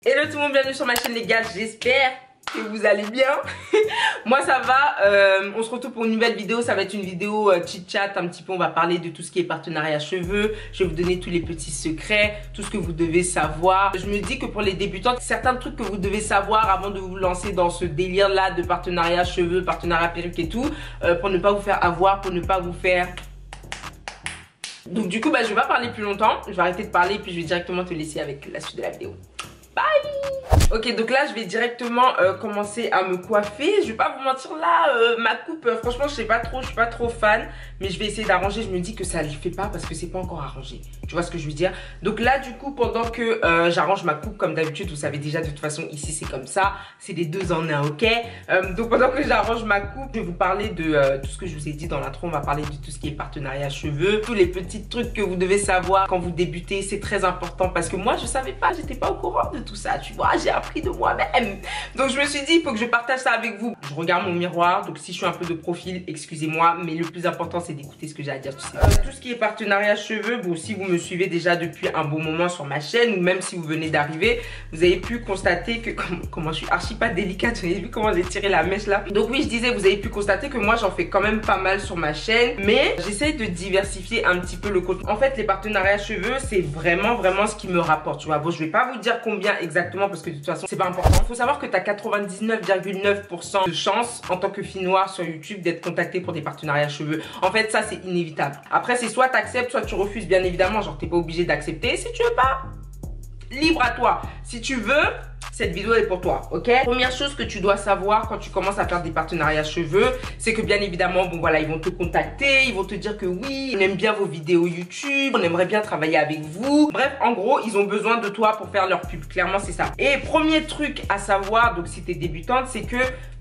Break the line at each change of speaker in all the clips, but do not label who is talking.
Hello tout le monde, bienvenue sur ma chaîne les gars, j'espère que vous allez bien. Moi ça va, on se retrouve pour une nouvelle vidéo, ça va être une vidéo chit chat un petit peu, on va parler de tout ce qui est partenariat cheveux, je vais vous donner tous les petits secrets, tout ce que vous devez savoir. Je me dis que pour les débutants, certains trucs que vous devez savoir avant de vous lancer dans ce délire là de partenariat cheveux, partenariat perruque et tout, pour ne pas vous faire avoir, pour ne pas vous faire... Donc du coup je vais pas parler plus longtemps, je vais arrêter de parler et puis je vais directement te laisser avec la suite de la vidéo. Bye. Ok, donc là je vais directement commencer à me coiffer. Je vais pas vous mentir là, ma coupe franchement je sais pas trop, je suis pas trop fan, mais je vais essayer d'arranger. Je me dis que ça ne fait pas parce que c'est pas encore arrangé. Tu vois ce que je veux dire? Donc là du coup pendant que j'arrange ma coupe comme d'habitude, vous savez déjà de toute façon ici c'est comme ça, c'est des deux en un, ok? Donc pendant que j'arrange ma coupe, je vais vous parler de tout ce que je vous ai dit dans l'intro. On va parler de tout ce qui est partenariat cheveux, tous les petits trucs que vous devez savoir quand vous débutez, c'est très important parce que moi je savais pas, j'étais pas au courant de tout ça, tu vois, j'ai appris de moi-même. Donc je me suis dit il faut que je partage ça avec vous. Je regarde mon miroir, donc si je suis un peu de profil, excusez-moi, mais le plus important c'est d'écouter ce que j'ai à dire, tu sais. Tout ce qui est partenariat cheveux, bon si vous me suivez déjà depuis un bon moment sur ma chaîne ou même si vous venez d'arriver, vous avez pu constater que comment je suis archi pas délicate, vous avez vu comment j'ai tiré la mèche là. Donc oui je disais, vous avez pu constater que moi j'en fais quand même pas mal sur ma chaîne, mais j'essaye de diversifier un petit peu le contenu. En fait les partenariats cheveux c'est vraiment ce qui me rapporte, tu vois. Bon je vais pas vous dire combien exactement parce que de toute façon c'est pas important. Faut savoir que tu as 99,9% de chance en tant que fille noire sur YouTube d'être contacté pour des partenariats cheveux. En fait ça c'est inévitable. Après c'est soit tu acceptes soit tu refuses, bien évidemment, genre t'es pas obligé d'accepter. Si tu veux pas, libre à toi. Si tu veux, cette vidéo est pour toi, ok? Première chose que tu dois savoir quand tu commences à faire des partenariats cheveux, c'est que bien évidemment, bon voilà, ils vont te contacter, ils vont te dire que oui, on aime bien vos vidéos YouTube, on aimerait bien travailler avec vous. Bref, en gros, ils ont besoin de toi pour faire leur pub, clairement c'est ça. Et premier truc à savoir, donc si t'es débutante, c'est que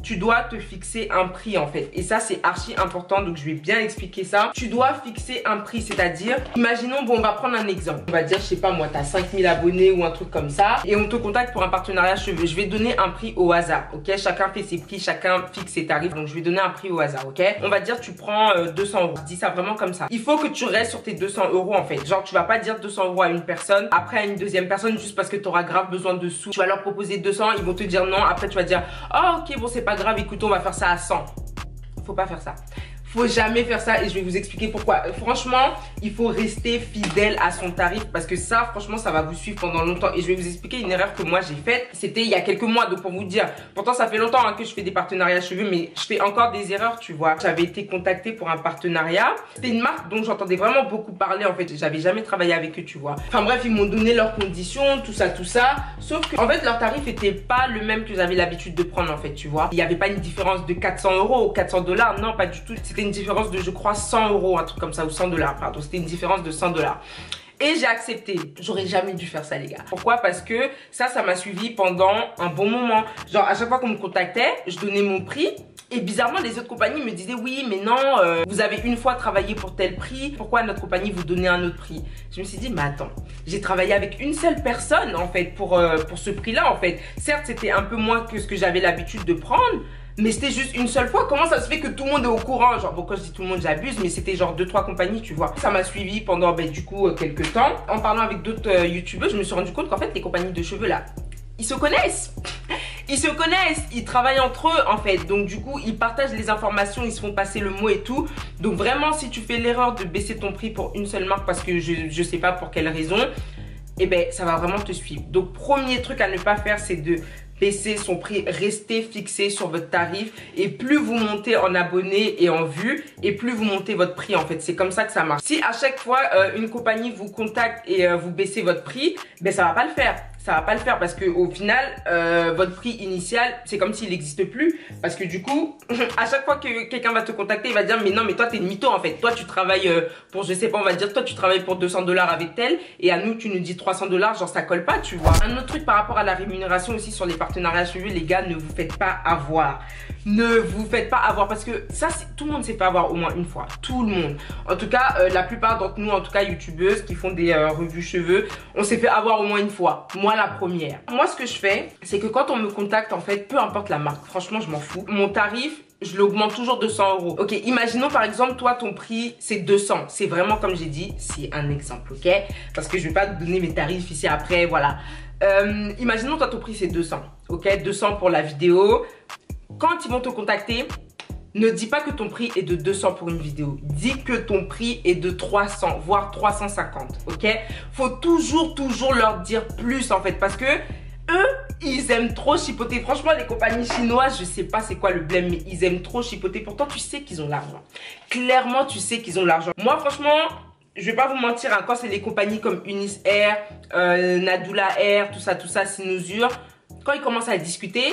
tu dois te fixer un prix en fait. Et ça c'est archi important, donc je vais bien expliquer ça. Tu dois fixer un prix, c'est-à-dire, imaginons, bon on va prendre un exemple. On va dire, je sais pas moi, t'as 5000 abonnés ou un truc comme ça et on te contacte pour un partenariat cheveux. Je vais donner un prix au hasard, ok? Chacun fait ses prix, chacun fixe ses tarifs, donc je vais donner un prix au hasard, ok? On va dire tu prends 200 euros. Je dis ça vraiment comme ça. Il faut que tu restes sur tes 200 euros en fait. Genre tu vas pas dire 200 euros à une personne, après à une deuxième personne juste parce que tu auras grave besoin de sous. Tu vas leur proposer 200, ils vont te dire non, après tu vas dire oh ok bon c'est pas grave, écoute on va faire ça à 100. Faut pas faire ça. Faut jamais faire ça et je vais vous expliquer pourquoi. Franchement, il faut rester fidèle à son tarif parce que ça, franchement, ça va vous suivre pendant longtemps. Et je vais vous expliquer une erreur que moi j'ai faite. C'était il y a quelques mois, donc pour vous dire. Pourtant, ça fait longtemps hein, que je fais des partenariats cheveux, mais je fais encore des erreurs, tu vois. J'avais été contactée pour un partenariat. C'était une marque dont j'entendais vraiment beaucoup parler en fait. J'avais jamais travaillé avec eux, tu vois. Enfin bref, ils m'ont donné leurs conditions, tout ça. Sauf que, en fait, leur tarif était pas le même que j'avais l'habitude de prendre en fait, tu vois. Il n'y avait pas une différence de 400 euros ou 400 $, non, pas du tout. C'était une différence de je crois 100 euros, un truc comme ça, ou 100 $, pardon, c'était une différence de 100 $. Et j'ai accepté. J'aurais jamais dû faire ça les gars. Pourquoi? Parce que ça m'a suivi pendant un bon moment. Genre à chaque fois qu'on me contactait, je donnais mon prix. Et bizarrement les autres compagnies me disaient oui mais non, vous avez une fois travaillé pour tel prix, pourquoi notre compagnie vous donnait un autre prix? Je me suis dit mais attends, j'ai travaillé avec une seule personne en fait pour ce prix là en fait. Certes c'était un peu moins que ce que j'avais l'habitude de prendre, mais c'était juste une seule fois. Comment ça se fait que tout le monde est au courant? Genre bon quand je dis tout le monde j'abuse, mais c'était genre 2-3 compagnies tu vois. Ça m'a suivi pendant du coup quelques temps. En parlant avec d'autres youtubeurs, je me suis rendu compte qu'en fait les compagnies de cheveux là, ils se connaissent. Ils se connaissent, ils travaillent entre eux en fait. Donc du coup, ils partagent les informations, ils se font passer le mot et tout. Donc vraiment, si tu fais l'erreur de baisser ton prix pour une seule marque parce que je sais pas pour quelle raison, eh ben ça va vraiment te suivre. Donc premier truc à ne pas faire, c'est de baisser son prix, restez fixé sur votre tarif et plus vous montez en abonnés et en vues et plus vous montez votre prix en fait. C'est comme ça que ça marche. Si à chaque fois une compagnie vous contacte et vous baissez votre prix, ben ça va pas le faire. Ça va pas le faire parce que au final votre prix initial c'est comme s'il n'existe plus parce que du coup à chaque fois que quelqu'un va te contacter il va dire mais non mais toi t'es une mytho en fait, toi tu travailles pour je sais pas, on va dire toi tu travailles pour 200 $ avec tel et à nous tu nous dis 300 $, genre ça colle pas tu vois. Un autre truc par rapport à la rémunération aussi sur les partenariats cheveux les gars, ne vous faites pas avoir. Ne vous faites pas avoir parce que ça tout le monde s'est fait avoir au moins une fois, tout le monde. En tout cas la plupart d'entre nous, en tout cas youtubeuses qui font des revues cheveux, on s'est fait avoir au moins une fois. Moi la première. Moi ce que je fais c'est que quand on me contacte en fait, peu importe la marque, franchement je m'en fous, mon tarif je l'augmente toujours de 100 euros. Ok, imaginons par exemple toi ton prix c'est 200, c'est vraiment comme j'ai dit, c'est un exemple, ok? Parce que je vais pas te donner mes tarifs ici après, voilà. Imaginons toi ton prix c'est 200, ok, 200 pour la vidéo. Quand ils vont te contacter, ne dis pas que ton prix est de 200 pour une vidéo. Dis que ton prix est de 300, voire 350, ok. Faut toujours leur dire plus en fait, parce que eux, ils aiment trop chipoter. Franchement, les compagnies chinoises, je sais pas c'est quoi le blême, mais ils aiment trop chipoter. Pourtant, tu sais qu'ils ont l'argent. Clairement, tu sais qu'ils ont l'argent. Moi, franchement, je vais pas vous mentir, hein, quand c'est les compagnies comme Unis Air, Nadula Air, tout ça, Sinusure, quand ils commencent à discuter,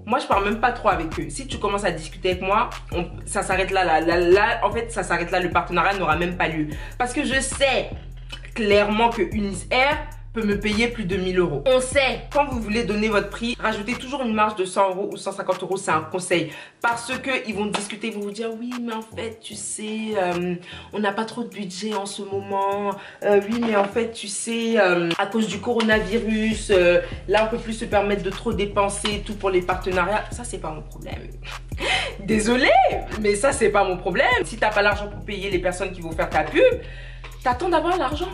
moi je parle même pas trop avec eux. Si tu commences à discuter avec moi, ça s'arrête là, en fait ça s'arrête là, le partenariat n'aura même pas lieu. Parce que je sais clairement que Unis Air peut me payer plus de 1000 €. On sait, quand vous voulez donner votre prix, rajoutez toujours une marge de 100 € ou 150 €, c'est un conseil. Parce que ils vont discuter, ils vont vous dire oui mais en fait tu sais, on n'a pas trop de budget en ce moment, oui mais en fait tu sais, à cause du coronavirus, là on peut plus se permettre de trop dépenser, tout pour les partenariats. Ça c'est pas mon problème. Désolée, mais ça c'est pas mon problème. Si t'as pas l'argent pour payer les personnes qui vont faire ta pub, t'attends d'avoir l'argent.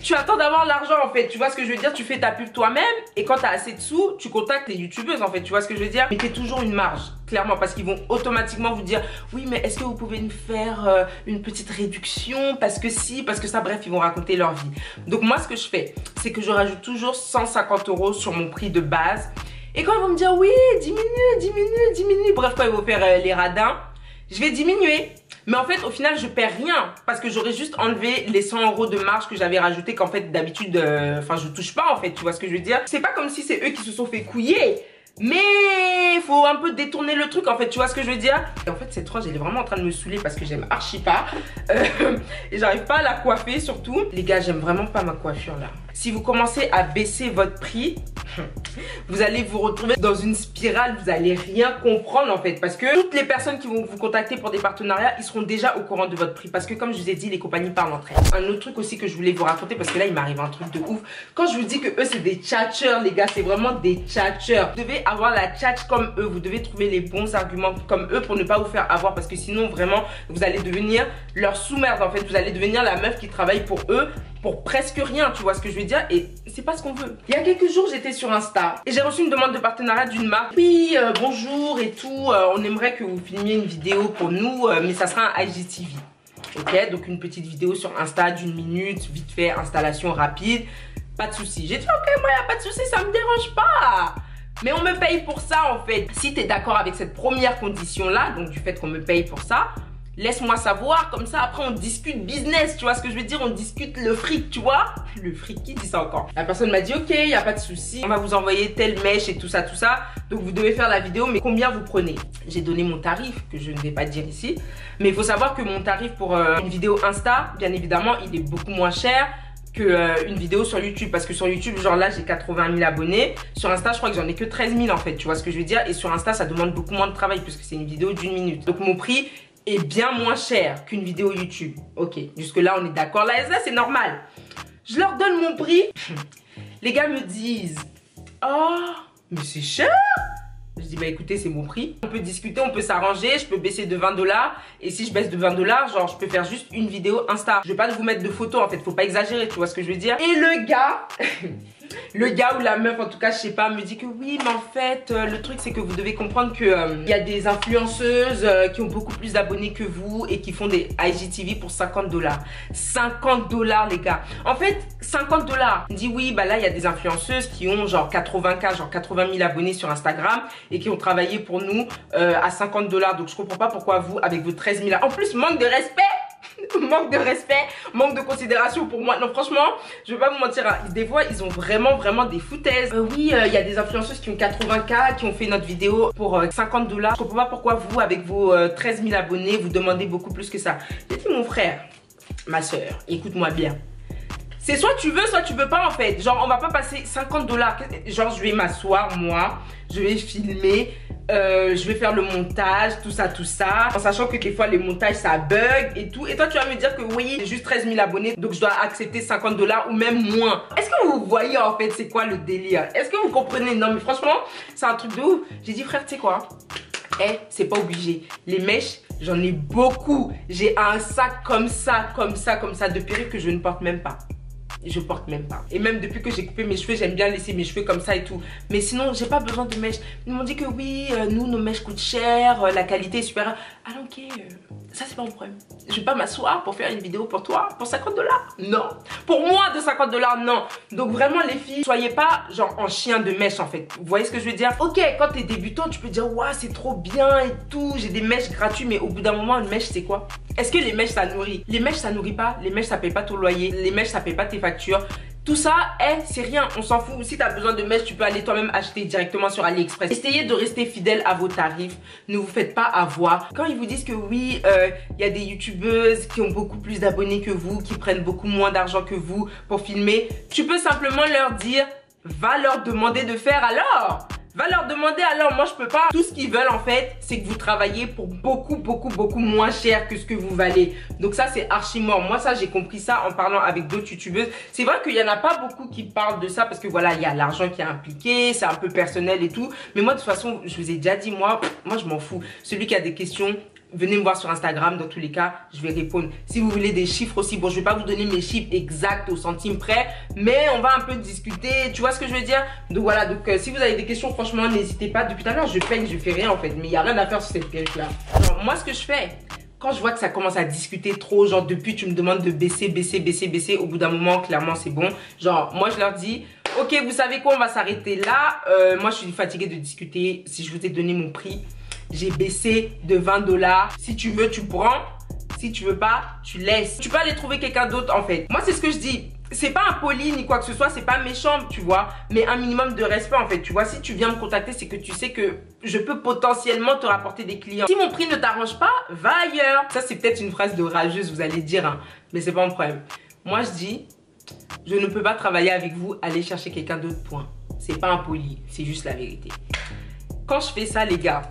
Tu attends d'avoir l'argent en fait, tu vois ce que je veux dire, tu fais ta pub toi-même et quand tu as assez de sous, tu contactes les youtubeuses en fait, tu vois ce que je veux dire. Mettez toujours une marge, clairement, parce qu'ils vont automatiquement vous dire oui mais est-ce que vous pouvez nous faire une petite réduction, parce que si, parce que ça, bref, ils vont raconter leur vie. Donc moi ce que je fais, c'est que je rajoute toujours 150 € sur mon prix de base et quand ils vont me dire oui diminue, bref quand ils vont faire les radins, je vais diminuer. Mais en fait, au final, je perds rien parce que j'aurais juste enlevé les 100 € de marge que j'avais rajouté qu'en fait, d'habitude, enfin, je touche pas en fait, tu vois ce que je veux dire. C'est pas comme si c'est eux qui se sont fait couiller, mais faut un peu détourner le truc en fait, tu vois ce que je veux dire. Et en fait, cette frange, elle est vraiment en train de me saouler parce que j'aime archi pas et j'arrive pas à la coiffer surtout. Les gars, j'aime vraiment pas ma coiffure là. Si vous commencez à baisser votre prix, vous allez vous retrouver dans une spirale, vous allez rien comprendre en fait, parce que toutes les personnes qui vont vous contacter pour des partenariats, ils seront déjà au courant de votre prix, parce que comme je vous ai dit, les compagnies parlent entre elles. Un autre truc aussi que je voulais vous raconter, parce que là il m'arrive un truc de ouf. Quand je vous dis que eux c'est des tchatcheurs les gars, c'est vraiment des tchatcheurs. Vous devez avoir la tchatch comme eux, vous devez trouver les bons arguments comme eux pour ne pas vous faire avoir, parce que sinon vraiment vous allez devenir leur sous-merde en fait, vous allez devenir la meuf qui travaille pour eux pour presque rien, tu vois ce que je veux dire, et c'est pas ce qu'on veut. Il y a quelques jours, j'étais sur Insta et j'ai reçu une demande de partenariat d'une marque. Oui, bonjour et tout, on aimerait que vous filmiez une vidéo pour nous, mais ça sera un IGTV. Ok, donc une petite vidéo sur Insta d'1 minute, vite fait, installation rapide, pas de souci. J'ai dit ok, moi y a pas de souci, ça me dérange pas. Mais on me paye pour ça en fait. Si tu es d'accord avec cette première condition là, donc du fait qu'on me paye pour ça, laisse-moi savoir, comme ça après on discute business, tu vois ce que je veux dire, on discute le fric, tu vois. Le fric, qui dit ça encore? La personne m'a dit ok, il n'y a pas de souci, on va vous envoyer telle mèche et tout ça, donc vous devez faire la vidéo, mais combien vous prenez? J'ai donné mon tarif, que je ne vais pas dire ici, mais il faut savoir que mon tarif pour une vidéo Insta, bien évidemment, il est beaucoup moins cher qu'une vidéo sur YouTube, parce que sur YouTube, genre là j'ai 80 000 abonnés, sur Insta je crois que j'en ai que 13 000 en fait, tu vois ce que je veux dire, et sur Insta ça demande beaucoup moins de travail puisque c'est une vidéo d'1 minute, donc mon prix est bien moins cher qu'une vidéo YouTube. Ok, jusque là on est d'accord, là c'est normal. Je leur donne mon prix, les gars me disent oh mais c'est cher. Je dis bah écoutez, c'est mon prix, on peut discuter, on peut s'arranger, je peux baisser de 20 $, et si je baisse de 20 $, genre je peux faire juste une vidéo Insta. Je vais pas vous mettre de photos en fait, faut pas exagérer, tu vois ce que je veux dire. Et le gars le gars ou la meuf, en tout cas je sais pas, me dit que oui mais en fait le truc c'est que vous devez comprendre que il y a des influenceuses qui ont beaucoup plus d'abonnés que vous et qui font des IGTV pour 50 $. 50 $ les gars. En fait 50 $. Il dit oui bah là il y a des influenceuses qui ont genre 80K, genre 80 000 abonnés sur Instagram et qui ont travaillé pour nous à 50 $. Donc je comprends pas pourquoi vous avec vos 13 000 en plus, manque de respect. Manque de respect, manque de considération pour moi. Non franchement, je vais pas vous mentir, hein, des fois ils ont vraiment des foutaises. Oui, il y a des influenceuses qui ont 80K, qui ont fait notre vidéo pour 50 $. Je comprends pas pourquoi vous avec vos 13 000 abonnés, vous demandez beaucoup plus que ça. J'ai dit mon frère, ma soeur, écoute-moi bien. C'est soit tu veux, soit tu veux pas en fait. Genre on va pas passer 50 $. Genre je vais m'asseoir moi, je vais filmer, je vais faire le montage, tout ça, en sachant que des fois les montages ça bug et tout. Et toi tu vas me dire que oui, j'ai juste 13 000 abonnés, donc je dois accepter 50 $ ou même moins. Est-ce que vous voyez en fait c'est quoi le délire? Est-ce que vous comprenez? Non mais franchement, c'est un truc de ouf. J'ai dit frère, tu sais quoi? C'est pas obligé. Les mèches, j'en ai beaucoup. J'ai un sac comme ça de perruques que je ne porte même pas. je porte même pas. Et même depuis que j'ai coupé mes cheveux, j'aime bien laisser mes cheveux comme ça et tout. Mais sinon, j'ai pas besoin de mèches. Ils m'ont dit que oui, nous, nos mèches coûtent cher, la qualité est supérieure. Ah non, ok, ça c'est pas mon problème. Je vais pas m'asseoir pour faire une vidéo pour toi, pour 50 $. Non. Pour moi, de 50 $, non. Donc vraiment, les filles, soyez pas genre en chien de mèche en fait. Vous voyez ce que je veux dire? Ok, quand t'es débutant, tu peux dire, waouh, c'est trop bien et tout, j'ai des mèches gratuites, mais au bout d'un moment, une mèche, c'est quoi? Est-ce que les mèches, ça nourrit? Les mèches, ça nourrit pas. Les mèches, ça paye pas ton loyer. Les mèches, ça paye pas tes factures. Tout ça, c'est rien, on s'en fout. Si tu as besoin de mèches, tu peux aller toi-même acheter directement sur AliExpress. Essayez de rester fidèle à vos tarifs. Ne vous faites pas avoir. Quand ils vous disent que oui, il y a des youtubeuses qui ont beaucoup plus d'abonnés que vous, qui prennent beaucoup moins d'argent que vous pour filmer, tu peux simplement leur dire, va leur demander de faire alors. Va leur demander alors, moi je peux pas. Tout ce qu'ils veulent en fait, c'est que vous travaillez pour beaucoup moins cher que ce que vous valez. Donc ça c'est archi mort. Moi ça j'ai compris ça en parlant avec d'autres youtubeuses. C'est vrai qu'il y en a pas beaucoup qui parlent de ça parce que voilà, il y a l'argent qui est impliqué, c'est un peu personnel et tout. Mais moi de toute façon, je vous ai déjà dit, moi je m'en fous. Celui qui a des questions, venez me voir sur Instagram, dans tous les cas, je vais répondre. Si vous voulez des chiffres aussi, bon, je vais pas vous donner mes chiffres exacts au centime près, mais on va un peu discuter, tu vois ce que je veux dire? Donc voilà, donc si vous avez des questions, franchement, n'hésitez pas. Depuis tout à l'heure, je peine, je fais rien en fait, mais il n'y a rien à faire sur cette perruque-là. Moi, ce que je fais, quand je vois que ça commence à discuter trop, genre depuis tu me demandes de baisser, au bout d'un moment, clairement, c'est bon. Genre, moi, je leur dis, ok, vous savez quoi, on va s'arrêter là. Moi, je suis fatiguée de discuter. Si je vous ai donné mon prix, j'ai baissé de 20 $. Si tu veux, tu prends. Si tu veux pas, tu laisses. Tu peux aller trouver quelqu'un d'autre en fait. Moi, c'est ce que je dis. C'est pas impoli ni quoi que ce soit, c'est pas méchant, tu vois. Mais un minimum de respect en fait. Tu vois, si tu viens me contacter, c'est que tu sais que je peux potentiellement te rapporter des clients. Si mon prix ne t'arrange pas, va ailleurs. Ça, c'est peut-être une phrase de rageuse, vous allez dire, hein. Mais c'est pas un problème. Moi, je dis, je ne peux pas travailler avec vous, allez chercher quelqu'un d'autre, point. C'est pas impoli, c'est juste la vérité. Quand je fais ça, les gars,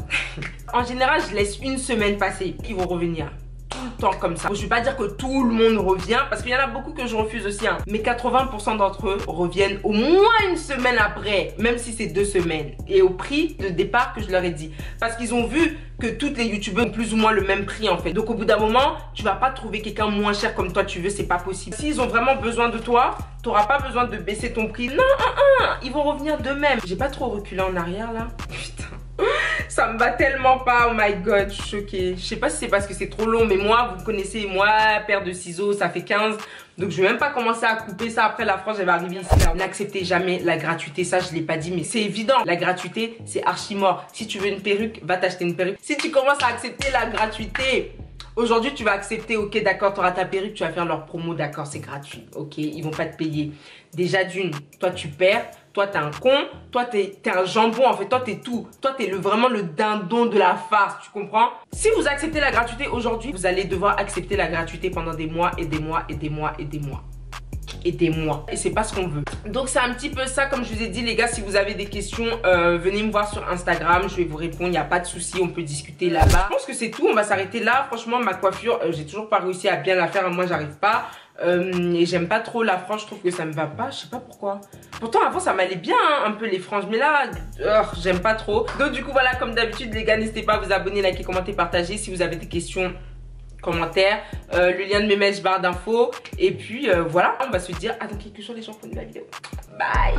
en général, je laisse une semaine passer. Ils vont revenir tout le temps comme ça. Je ne vais pas dire que tout le monde revient, parce qu'il y en a beaucoup que je refuse aussi. Hein. Mais 80% d'entre eux reviennent au moins une semaine après, même si c'est 2 semaines. Et au prix de départ que je leur ai dit. Parce qu'ils ont vu que toutes les youtubeurs ont plus ou moins le même prix en fait. Donc au bout d'un moment, tu vas pas trouver quelqu'un moins cher comme toi tu veux, c'est pas possible. S'ils ont vraiment besoin de toi, tu n'auras pas besoin de baisser ton prix. Non, ils vont revenir d'eux-mêmes. J'ai pas trop reculé en arrière là. Putain. Ça me va tellement pas, oh my god, je suis choquée. Je sais pas si c'est parce que c'est trop long, mais moi, vous connaissez, moi, paire de ciseaux, ça fait 15. Donc je vais même pas commencer à couper ça après la France, j'avais arrivé ici là. N'acceptez jamais la gratuité, ça je l'ai pas dit, mais c'est évident. La gratuité, c'est archi mort. Si tu veux une perruque, va t'acheter une perruque. Si tu commences à accepter la gratuité, aujourd'hui tu vas accepter, ok d'accord, tu auras ta perruque, tu vas faire leur promo, d'accord, c'est gratuit, ok, ils vont pas te payer. Déjà d'une, toi tu perds. Toi, t'es un con. Toi, t'es un jambon. En fait, toi, t'es tout. Toi, t'es vraiment le dindon de la farce. Tu comprends? Si vous acceptez la gratuité aujourd'hui, vous allez devoir accepter la gratuité pendant des mois et des mois et des mois et des mois. Et des mois. Et c'est pas ce qu'on veut. Donc, c'est un petit peu ça. Comme je vous ai dit, les gars, si vous avez des questions, venez me voir sur Instagram. Je vais vous répondre. Il n'y a pas de souci. On peut discuter là-bas. Je pense que c'est tout. On va s'arrêter là. Franchement, ma coiffure, j'ai toujours pas réussi à bien la faire. Moi, j'arrive pas. Et j'aime pas trop la frange, je trouve que ça me va pas, je sais pas pourquoi. Pourtant avant ça m'allait bien hein, un peu les franges, mais là j'aime pas trop. Donc du coup voilà, comme d'habitude les gars, n'hésitez pas à vous abonner, liker, commenter, partager. Si vous avez des questions, commentaires, le lien de mes mèches, barre d'infos. Et puis voilà, on va se dire à dans quelques jours les gens pour une nouvelle vidéo. Bye.